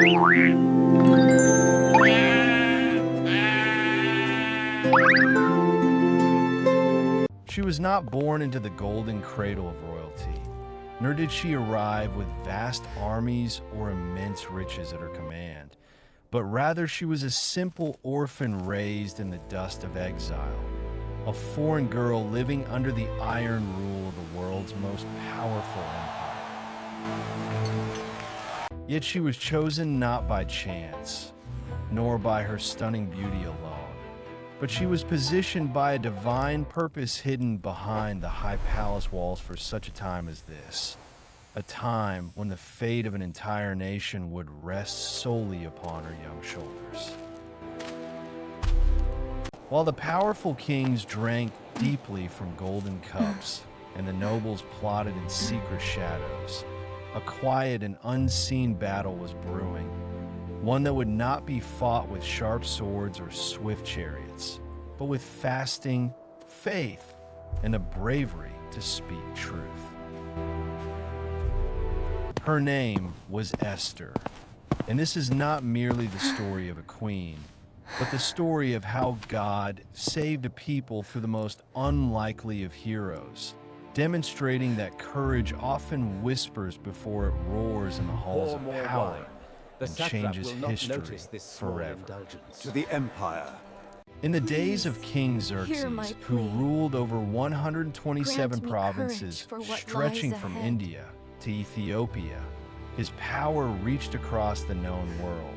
She was not born into the golden cradle of royalty, nor did she arrive with vast armies or immense riches at her command, but rather she was a simple orphan raised in the dust of exile, a foreign girl living under the iron rule of the world's most powerful empire. Yet she was chosen not by chance, nor by her stunning beauty alone, but she was positioned by a divine purpose hidden behind the high palace walls for such a time as this, a time when the fate of an entire nation would rest solely upon her young shoulders. While the powerful kings drank deeply from golden cups and the nobles plotted in secret shadows, a quiet and unseen battle was brewing, one that would not be fought with sharp swords or swift chariots, but with fasting, faith, and the bravery to speak truth. Her name was Esther, and this is not merely the story of a queen, but the story of how God saved a people through the most unlikely of heroes, demonstrating that courage often whispers before it roars in the halls of power and changes history forever. To the Empire. In the days of King Xerxes, who ruled over 127 provinces stretching from India to Ethiopia, his power reached across the known world.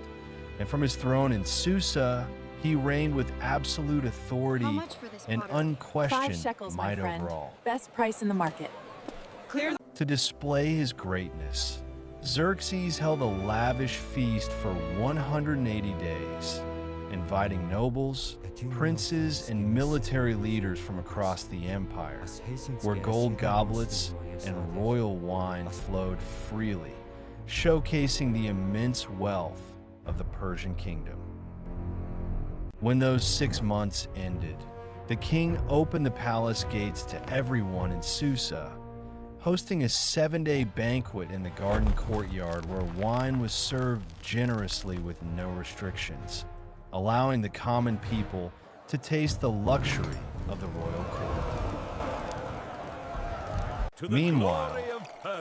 And from his throne in Susa, he reigned with absolute authority and unquestioned might over all. Best price in the market. To display his greatness, Xerxes held a lavish feast for 180 days, inviting nobles, princes, and military leaders from across the empire, where gold goblets and royal wine flowed freely, showcasing the immense wealth of the Persian kingdom. When those 6 months ended, the king opened the palace gates to everyone in Susa, hosting a 7-day banquet in the garden courtyard where wine was served generously with no restrictions, allowing the common people to taste the luxury of the royal court. Meanwhile,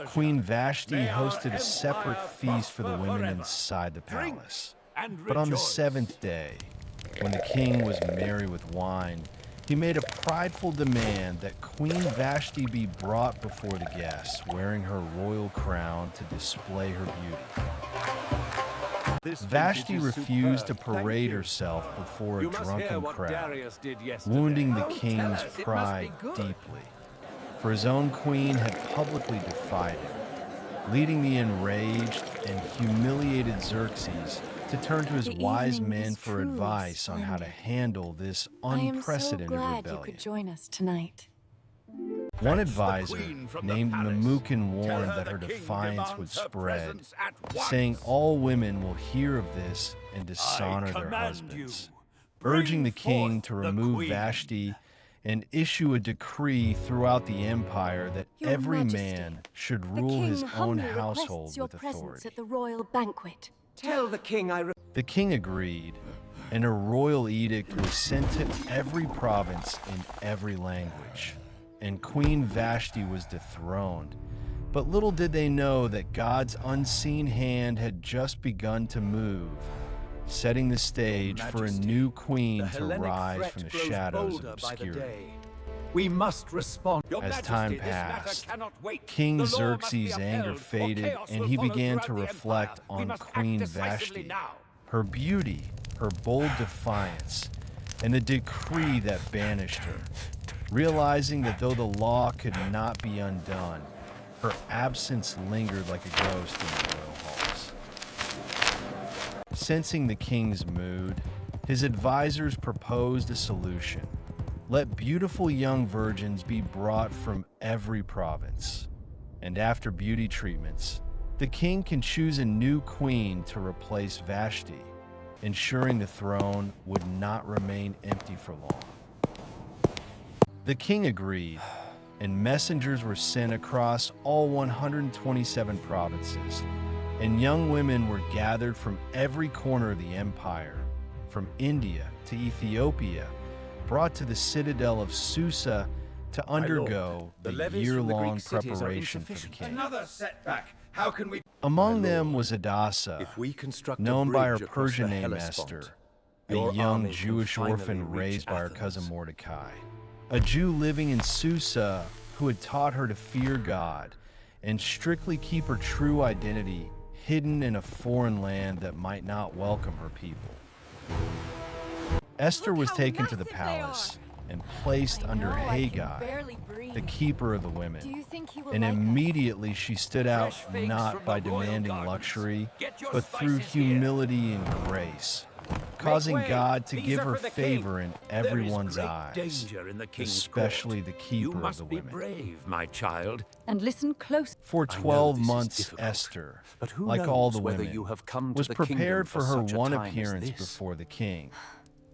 Queen Vashti hosted a separate feast for the women inside the palace. But on the 7th day, when the king was merry with wine, he made a prideful demand that Queen Vashti be brought before the guests, wearing her royal crown to display her beauty. Vashti refused to parade herself before a drunken crowd, wounding the king's pride deeply, for his own queen had publicly defied him, leading the enraged and humiliated Xerxes to turn to his wise men for advice on how to handle this unprecedented rebellion. I am so glad you could join us tonight. One advisor, named Memucan, warned that her defiance would spread, saying all women will hear of this and dishonor their husbands, urging the king to remove Vashti and issue a decree throughout the empire that every man should rule his own household with authority. At the royal banquet. Tell the king The king agreed, and a royal edict was sent to every province in every language, and Queen Vashti was dethroned. But little did they know that God's unseen hand had just begun to move, setting the stage for a new queen to rise from the shadows of obscurity. We must respond. As time passed, King Xerxes' anger faded, and he began to reflect on Queen Vashti, her beauty, her bold defiance, and the decree that banished her, realizing that though the law could not be undone, her absence lingered like a ghost in the royal halls. Sensing the king's mood, his advisors proposed a solution. Let beautiful young virgins be brought from every province, and after beauty treatments, the king can choose a new queen to replace Vashti, ensuring the throne would not remain empty for long. The king agreed, and messengers were sent across all 127 provinces, and young women were gathered from every corner of the empire, from India to Ethiopia, brought to the citadel of Susa to undergo the year-long preparation for the king. Another setback. How can we... Among them was Hadassah, If we construct a known by her bridge across Persian the name Hellespont, Esther, a your young army can Jewish finally orphan reach raised by her Athens. cousin Mordecai, a Jew living in Susa who had taught her to fear God and strictly keep her true identity hidden in a foreign land that might not welcome her people. Esther was taken to the palace and placed under Haggai, the keeper of the women. And immediately she stood out not by demanding luxury, but through humility and grace, causing God to give her favor in everyone's eyes, especially the keeper of the women. Brave, my child. And listen close. For I know 12 this is months, difficult, Esther, but who like all the knows whether women, you have come to was the kingdom prepared for her such a one time as appearance this? before the king,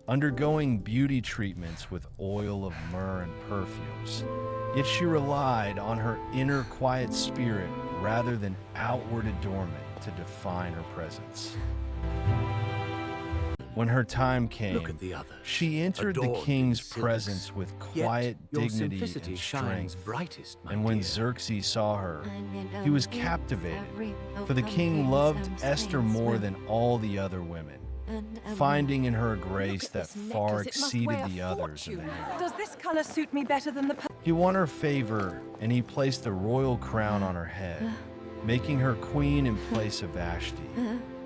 undergoing beauty treatments with oil of myrrh and perfumes. Yet she relied on her inner quiet spirit rather than outward adornment to define her presence. When her time came, Look at the others, she entered the adorned in king's silks. presence with Yet quiet your dignity simplicity and shines strength. brightest, my And when dear. Xerxes saw her, he was captivated, for the king loved Esther more than all the other women, finding in her a grace that far exceeded the others in the harem. Does this color suit me better than the... He won her favor, and he placed a royal crown on her head, making her queen in place of Vashti.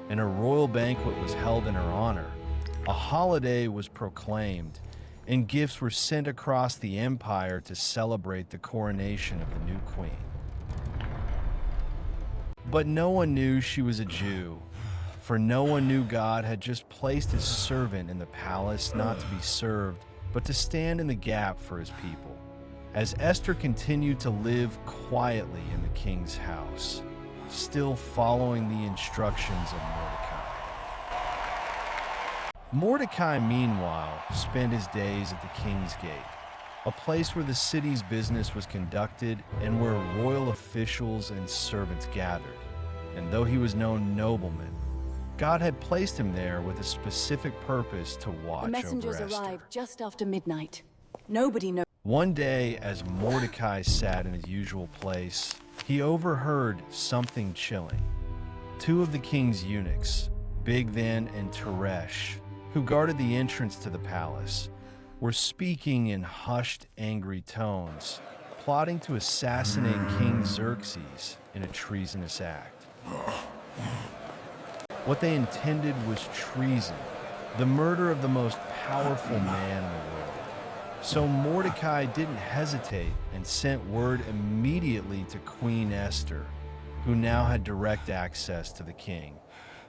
And a royal banquet was held in her honor. A holiday was proclaimed, and gifts were sent across the empire to celebrate the coronation of the new queen. But no one knew she was a Jew, for no one knew God had just placed his servant in the palace not to be served, but to stand in the gap for his people. As Esther continued to live quietly in the king's house, still following the instructions of Mordecai. Mordecai, meanwhile, spent his days at the king's gate, a place where the city's business was conducted and where royal officials and servants gathered. And though he was no nobleman, God had placed him there with a specific purpose to watch The messengers over Esther. arrived just after midnight. Nobody knows. One day, as Mordecai sat in his usual place, he overheard something chilling. Two of the king's eunuchs, Bigthan and Teresh, who guarded the entrance to the palace, were speaking in hushed, angry tones, plotting to assassinate King Xerxes in a treasonous act. What they intended was treason, the murder of the most powerful man in the world. So Mordecai didn't hesitate and sent word immediately to Queen Esther, who now had direct access to the king,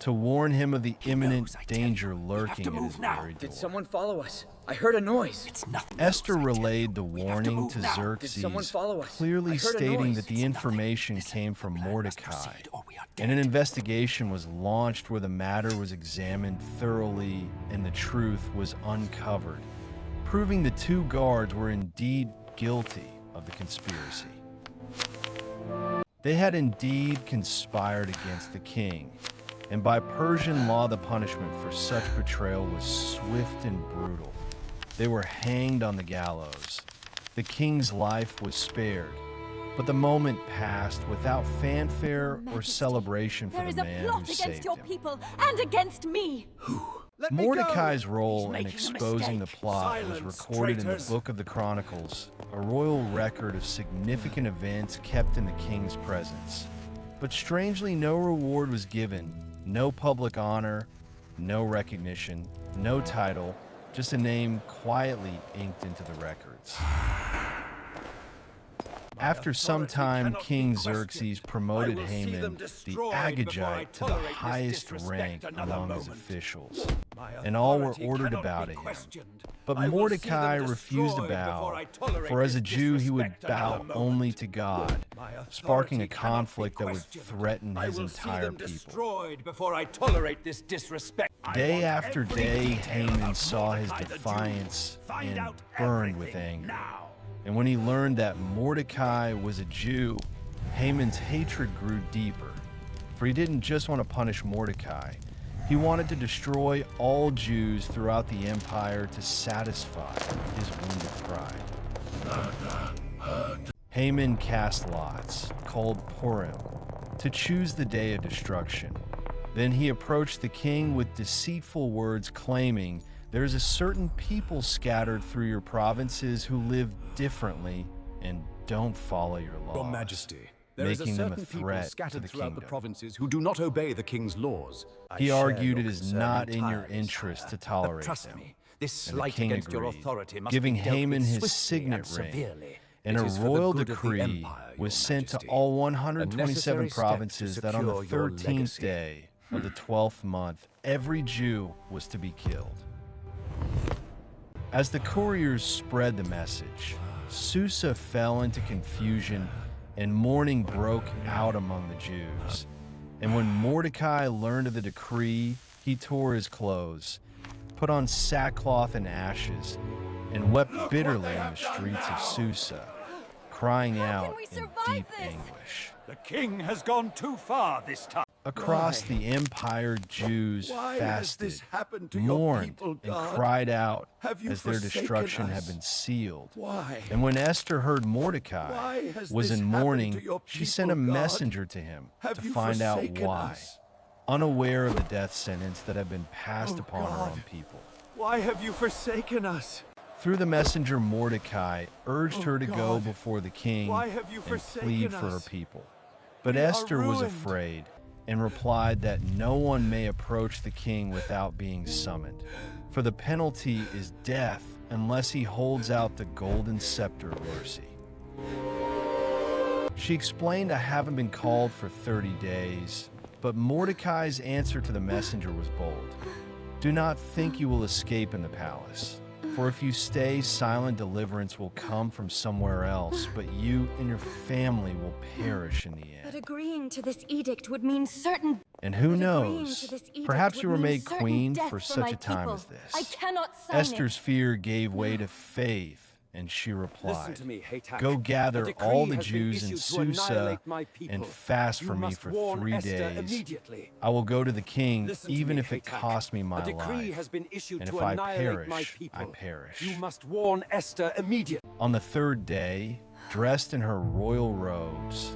to warn him of the imminent danger lurking at his very door. Did someone follow us? I heard a noise. It's nothing. Esther relayed the warning to Did someone Xerxes, follow us? I clearly heard a stating noise. that the information came from Mordecai, and an investigation was launched where the matter was examined thoroughly and the truth was uncovered, proving the two guards were indeed guilty of the conspiracy. They had indeed conspired against the king, and by Persian law the punishment for such betrayal was swift and brutal. They were hanged on the gallows. The king's life was spared, but the moment passed without fanfare or celebration for There is the a man plot who against saved your him. people and against me. Mordecai's role in making a exposing the mistake. plot was Silence, recorded in the traitors. Book of the Chronicles, a royal record of significant events kept in the king's presence. But strangely, no reward was given, no public honor, no recognition, no title, just a name quietly inked into the records. After some time, King Xerxes promoted Haman the Agagite to the highest rank among his officials, and all were ordered to bow to him. But Mordecai refused to bow, for as a Jew he would bow only to God, sparking a conflict that would threaten his entire people. Before I tolerate this disrespect. Day after day, Haman saw his defiance and burned with anger. And when he learned that Mordecai was a Jew, Haman's hatred grew deeper, For he didn't just want to punish Mordecai. He wanted to destroy all Jews throughout the empire to satisfy his wounded pride. Haman cast lots, called Purim, to choose the day of destruction. Then he approached the king with deceitful words, claiming, "There's a certain people scattered through your provinces who live differently and don't follow your laws." Your Majesty, there is a making them a certain people threat to scattered the throughout the kingdom. provinces who do not obey the king's laws. He share argued your it is concern not in your entirely, interest sire. to tolerate Trust them. me, this And the slight king against your agreed, authority must giving be dealt Haman with his swiftly signet and ring, severely. and It a is for the royal good of the decree empire, your was sent to Majesty. all A 127 necessary step to provinces that on the secure your 13th legacy. day of the 12th month, every Jew was to be killed. As the couriers spread the message, Susa fell into confusion and mourning broke out among the Jews. And when Mordecai learned of the decree, he tore his clothes, put on sackcloth and ashes, and wept bitterly in the streets of Susa, crying out we in survive deep this? anguish. The king has gone too far this time. Across the empire, Jews Why has fasted, this happened to your mourned, people, and God? cried out Have you as their forsaken destruction had us? been sealed. Why? And when Esther heard Mordecai Why has was this in happened mourning, to your she sent a people, God? messenger to him Have to you find out forsaken why, us? unaware of the death sentence that had been passed Oh, upon her God. own people. Why have you forsaken us? Through the messenger, Mordecai urged her to go God. before the king Why have you and forsaken plead for her us? people. But We are Esther was ruined. afraid and replied that no one may approach the king without being summoned, for the penalty is death unless he holds out the golden scepter of mercy. She explained, "I haven't been called for 30 days, but Mordecai's answer to the messenger was bold. Do not think you will escape in the palace. For if you stay, silent deliverance will come from somewhere else, but you and your family will perish in the But end." agreeing to this edict would mean certain. And who but agreeing knows, to this edict perhaps you would were mean made certain queen death for my such a time people. as this. I cannot sign Esther's it. fear gave way to faith, and she replied, Listen to me, Haytak. "Go A gather decree all the has been Jews in issued to Susa annihilate my people. and fast You for me must for warn 3 Esther days. immediately. I will go to the king, Listen to even me, if it Haytak. costs me my A decree life. has been issued And to if I annihilate my perish, people. I perish." You must warn Esther immediately. On the 3rd day, dressed in her royal robes,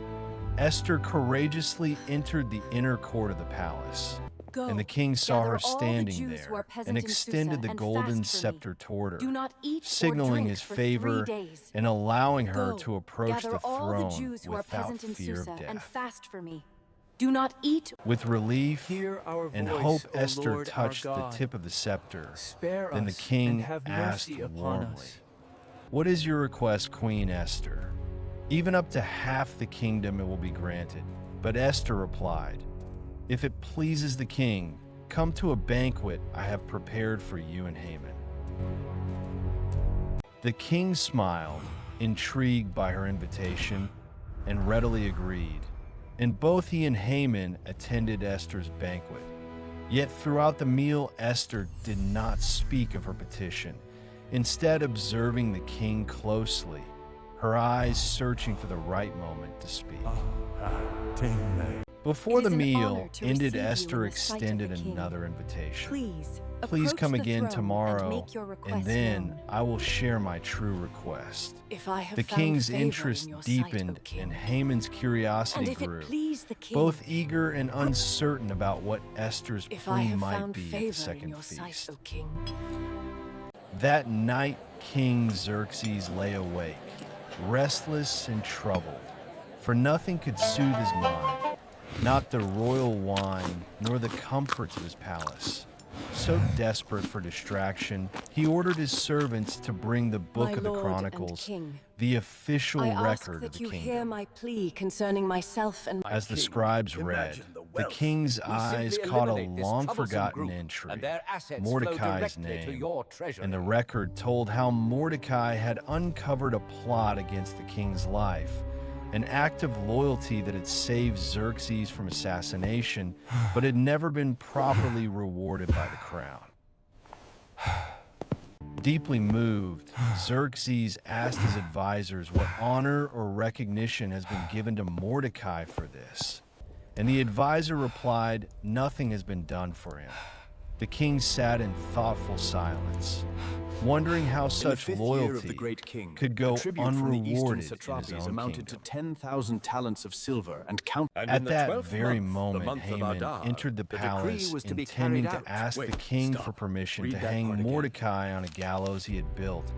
Esther courageously entered the inner court of the palace. Go, And the king saw gather her all the standing Jews who are there present and in extended Susa the and golden fast for me. scepter toward her, Do not eat or signaling drink his for favor 3 days. and allowing her Go, to approach gather the all throne the Jews who are without present in fear Susa of and death. fast for me. Do not eat. With relief Hear our and voice, hope, O Esther Lord our touched the God. tip of the scepter. Spare Then the us king and have asked mercy upon warmly, us. "What is your request, Queen Esther? Even up to half the kingdom it will be granted." But Esther replied, "If it pleases the king, come to a banquet I have prepared for you and Haman." The king smiled, intrigued by her invitation, and readily agreed. And both he and Haman attended Esther's banquet. Yet throughout the meal, Esther did not speak of her petition, instead observing the king closely, her eyes searching for the right moment to speak. Before It the is an meal honor to ended, receive you in Esther the sight of the extended king. another invitation. Please Please approach come the again throne tomorrow, and make your request and then known. I will share my true request. If I have The found king's favor in interest your sight, O deepened, king, and Haman's and curiosity if grew, it please the king, both eager and uncertain about what Esther's if I plea have might found be at the favor in second your sight, feast. O king, That night, King Xerxes lay awake, restless and troubled, for nothing could soothe his mind, not the royal wine, nor the comforts of his palace. So desperate for distraction, he ordered his servants to bring the book My of the lord and Chronicles, king, the official I ask record of that the you hear kingdom. my plea concerning myself and As the king, scribes read, imagine the the wealth. king's We eyes simply caught a eliminate this troublesome long-forgotten group, entry, and their assets flow Mordecai's directly to name, your treasury. and the record told how Mordecai had uncovered a plot against the king's life, an act of loyalty that had saved Xerxes from assassination, but had never been properly rewarded by the crown. Deeply moved, Xerxes asked his advisors what honor or recognition has been given to Mordecai for this. And the advisor replied, "Nothing has been done for him." The king sat in thoughtful silence, wondering how In the such 5th year of loyalty the great king, could go a tribute from the eastern unrewarded in his satrapies own amounted kingdom. to 10,000 talents of silver and count. And At in the that 12th very month, the moment, month of Haman Adar, entered the decree palace was to be intending carried to out. ask the Wait, king stop. for permission Read to that hang part again. Mordecai on a gallows he had built.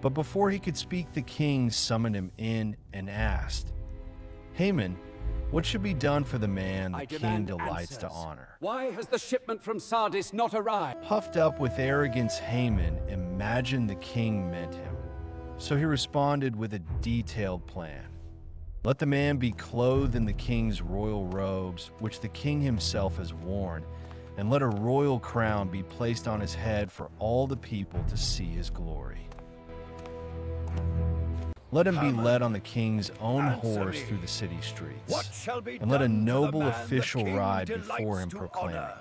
But before he could speak, the king summoned him in and asked, "Haman, what should be done for the man the I king demand delights to answers. honor?" Why has the shipment from Sardis not arrived? Puffed up with arrogance, Haman imagined the king meant him. So he responded with a detailed plan. "Let the man be clothed in the king's royal robes, which the king himself has worn, and let a royal crown be placed on his head for all the people to see his glory. Let him be led on the king's own horse through the city streets, What shall be and let a done to the noble man official the king ride delights before him to proclaiming, honor?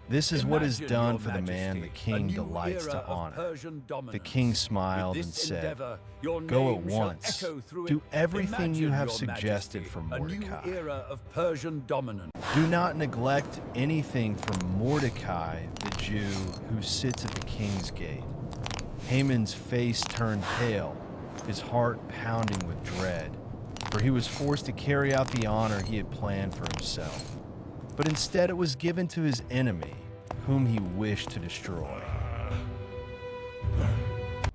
'This is what is Imagine, done your for the man the Majesty, king a new delights era to of honor.' Persian The dominance. king smiled With and this said, endeavor, your "Go at name shall once. echo through Do it. everything you Imagine, have your suggested Majesty, for a new Mordecai. era of Persian dominance. Do not neglect anything from Mordecai, the Jew, who sits at the king's gate." Haman's face turned pale, his heart pounding with dread, for he was forced to carry out the honor he had planned for himself. But instead it was given to his enemy, whom he wished to destroy.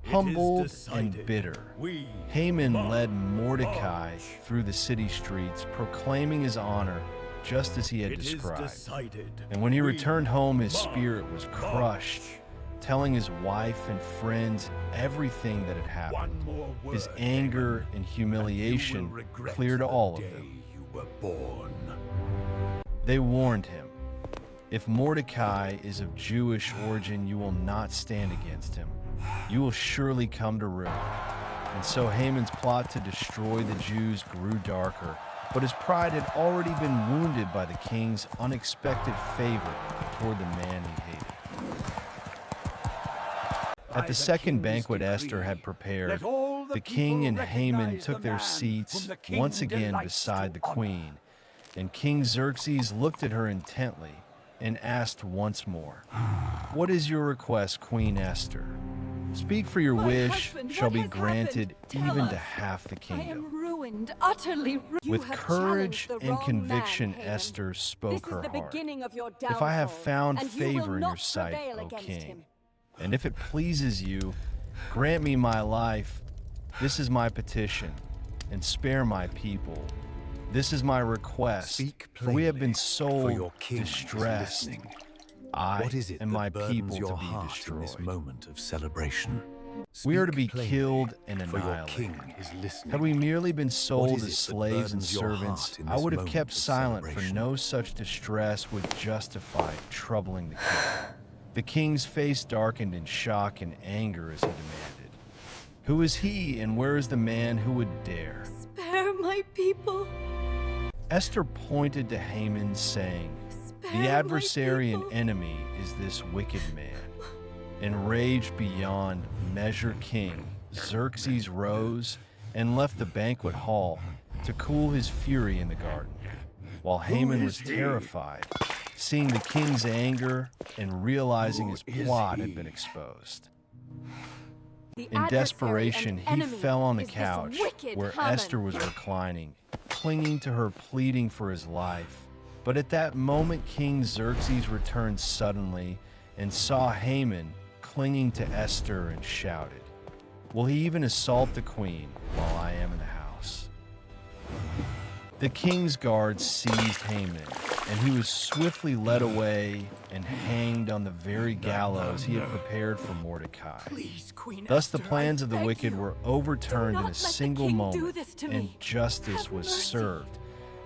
Humbled and decided. bitter, We Haman march. led Mordecai through the city streets, proclaiming his honor just as he had It is described. decided. And when he We returned home, his march. spirit was crushed, telling his wife and friends everything that had happened. One more word, His anger Haman, and and you humiliation will regret cleared the all of day them. you were born. They warned him, "If Mordecai is of Jewish origin, you will not stand against him. You will surely come to ruin." And so Haman's plot to destroy the Jews grew darker, but his pride had already been wounded by the king's unexpected favor toward the man he hated. At the second banquet Esther had prepared, the king and Haman took their seats once again beside the queen, and King Xerxes looked at her intently and asked once more, "What is your request, Queen Esther? Speak, for your My wish husband, shall what be has granted happened? Tell even us. to half the I am kingdom." ruined, utterly ruined. With courage and conviction, Haman. Esther spoke This her is the heart. beginning of your "If I have downfall, found and you will favor in your not sight, prevail O against king, him. and if it pleases you, grant me my life. This is my petition, and spare my people. This is my request, Speak for we have been plainly, for your sold, king is distressed, listening. I What is it and that my burdens people your to be heart in this destroyed. moment of celebration? We are to be Speak plainly, killed and for your annihilated. king is listening. Had we merely been What sold is as it that slaves and burdens your servants, heart in I this would have moment kept of silent, for celebration? no such distress would justify troubling the king. The king's face darkened in shock and anger as he demanded, "Who is he, and where is the man who would dare?" Spare my people. Esther pointed to Haman, saying, Spare "The my adversary and people." enemy is this wicked man." Enraged beyond measure, King Xerxes rose and left the banquet hall to cool his fury in the garden, while Haman was terrified, seeing the king's anger and realizing his plot had been exposed. The In adversary desperation, and he enemy fell on the is this couch wicked where Haman. Esther was reclining, clinging to her, pleading for his life. But at that moment, King Xerxes returned suddenly and saw Haman clinging to Esther and shouted, "Will he even assault the queen while I am in the house?" The king's guards seized Haman, and he was swiftly led away and hanged on the very gallows he had prepared for Mordecai. Please, Queen Thus the Esther, plans I of the beg wicked you. were overturned Do in not a let the single king do moment, this to and me. justice Have was mercy. served,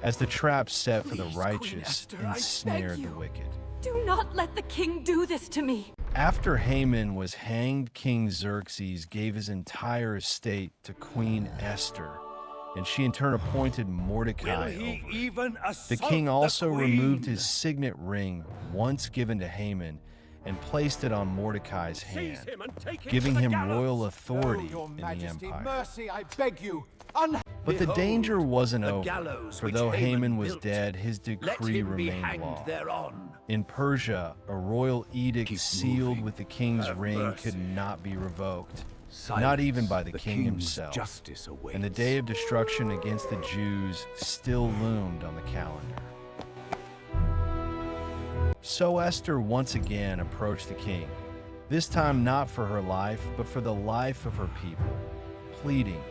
as the trap set for the Please, Queen righteous Esther, I beg ensnared the you. wicked. Do not let the king do this to me. After Haman was hanged, King Xerxes gave his entire estate to Queen Esther, and she in turn appointed Will Mordecai he over it. even The assault king also queen? removed his signet ring, once given to Haman, and placed it on Mordecai's Seize hand, him and take him giving to the him gallows. royal authority Oh, Your in the Majesty, empire. mercy, I beg you. But the danger wasn't the over, gallows for which though Haman was built. dead, his Let decree him be remained hanged law. thereon. In Persia, a royal edict Keep sealed moving. with the king's Have ring mercy. could not be revoked, not Silence. even by the king king's himself. Justice awaits. And the day of destruction against the Jews still loomed on the calendar. So Esther once again approached the king, this time not for her life, but for the life of her people, pleading,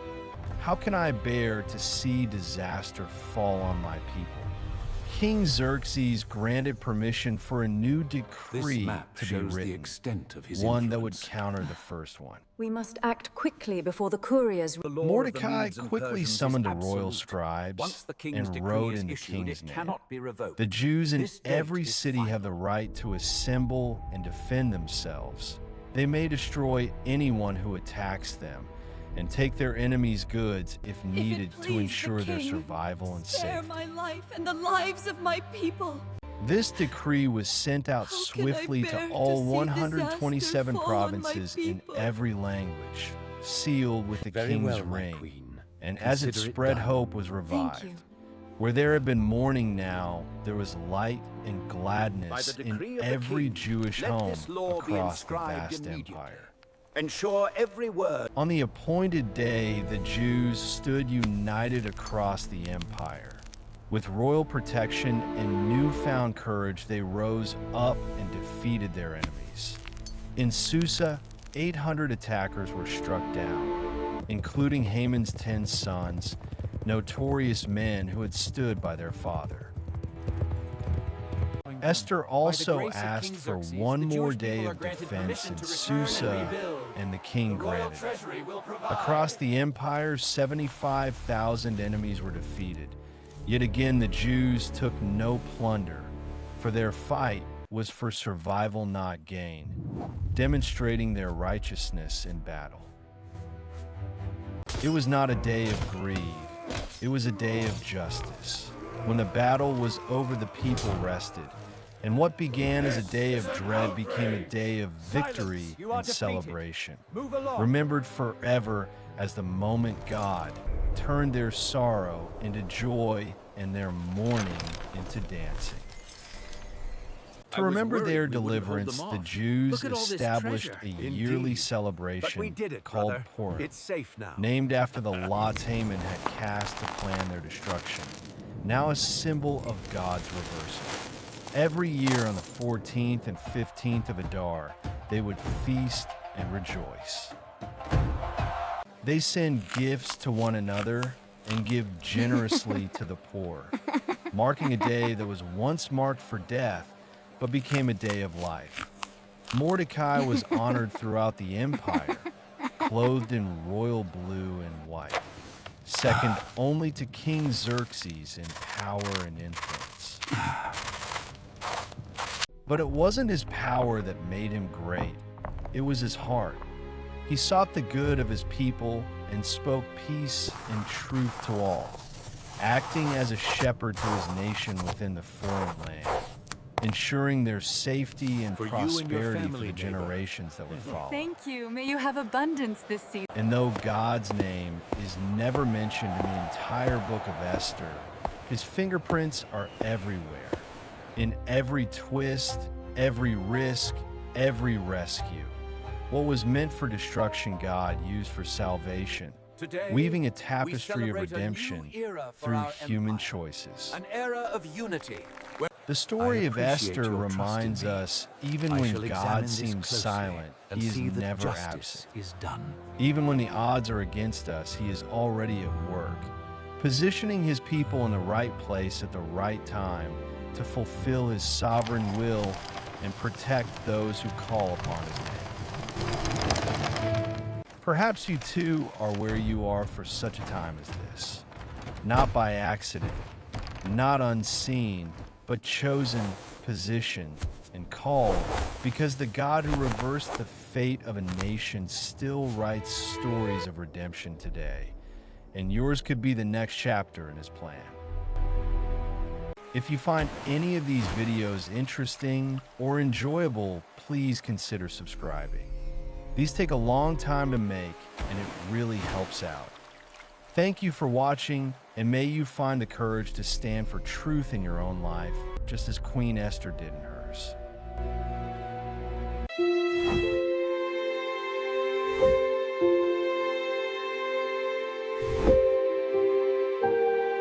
"How can I bear to see disaster fall on my people?" King Xerxes granted permission for a new This decree map to be shows the written, extent of his one that would influence. counter the first one. We must act quickly before the couriers. The law of the Mordecai Medes and quickly Persians is summoned the royal absolute. scribes Once the king's and decree wrote is in the issued, king's it name. cannot be revoked. The Jews in This date every is city final. have the right to assemble and defend themselves. They may destroy anyone who attacks them and take their enemies' goods if needed If it to please ensure the their king, survival and spare safety. my life and the lives of my people. This decree was sent out How can I swiftly bear to to all see 127 disaster fall on my provinces in people? every language, sealed with the Very king's well, my ring. queen. And as it Consider it spread, done. hope was Thank revived. you. Where there had been mourning now, there was light and gladness By the in decree of the every king, Jewish let home this law be across the inscribed vast immediately. empire. Ensure every word. On the appointed day, the Jews stood united across the empire. With royal protection and newfound courage, they rose up and defeated their enemies. In Susa, 800 attackers were struck down, including Haman's 10 sons, notorious men who had stood by their father. Esther also grace of asked King for Xerxes, one the more Jewish day people of are granted defense in permission to return and Susa, rebuild. and the king The royal granted it. treasury will provide. Across the empire, 75,000 enemies were defeated. Yet again, the Jews took no plunder, for their fight was for survival, not gain, demonstrating their righteousness in battle. It was not a day of greed, it was a day of justice. When the battle was over, the people rested, and what began as a day of dread became a day of victory You are and defeated. celebration, Move along. remembered forever as the moment God turned their sorrow into joy and their mourning into dancing. I To was remember worried their we wouldn't hold deliverance, them the off. Jews Look at all this established a treasure. yearly Indeed. celebration But we did it, called brother. Purim, It's safe now. named after the lots Haman had cast to plan their destruction, now a symbol of God's reversal. Every year on the 14th and 15th of Adar, they would feast and rejoice. They send gifts to one another and give generously to the poor, marking a day that was once marked for death, but became a day of life. Mordecai was honored throughout the empire, clothed in royal blue and white, second only to King Xerxes in power and influence. But it wasn't his power that made him great, it was his heart. He sought the good of his people and spoke peace and truth to all, acting as a shepherd to his nation within the foreign land, ensuring their safety and For you and your prosperity for family, the neighbor. generations that would follow. Thank you. May you have abundance this season. And though God's name is never mentioned in the entire book of Esther, his fingerprints are everywhere. In every twist, every risk, every rescue. What was meant for destruction, God used for salvation, Today, weaving a we tapestry of celebrate a new redemption era for through our human empire. choices. An era of unity. Where The story of appreciate Esther your trust in reminds me. us, even I when shall examine God this seems closely silent, and he see is that never justice absent. is done. Even when the odds are against us, he is already at work, positioning his people in the right place at the right time to fulfill his sovereign will and protect those who call upon his name. Perhaps you too are where you are for such a time as this. Not by accident, not unseen, but chosen, positioned, and called because the God who reversed the fate of a nation still writes stories of redemption today. And yours could be the next chapter in his plan. If you find any of these videos interesting or enjoyable, please consider subscribing. These take a long time to make, and it really helps out. Thank you for watching, and may you find the courage to stand for truth in your own life, just as Queen Esther did in hers.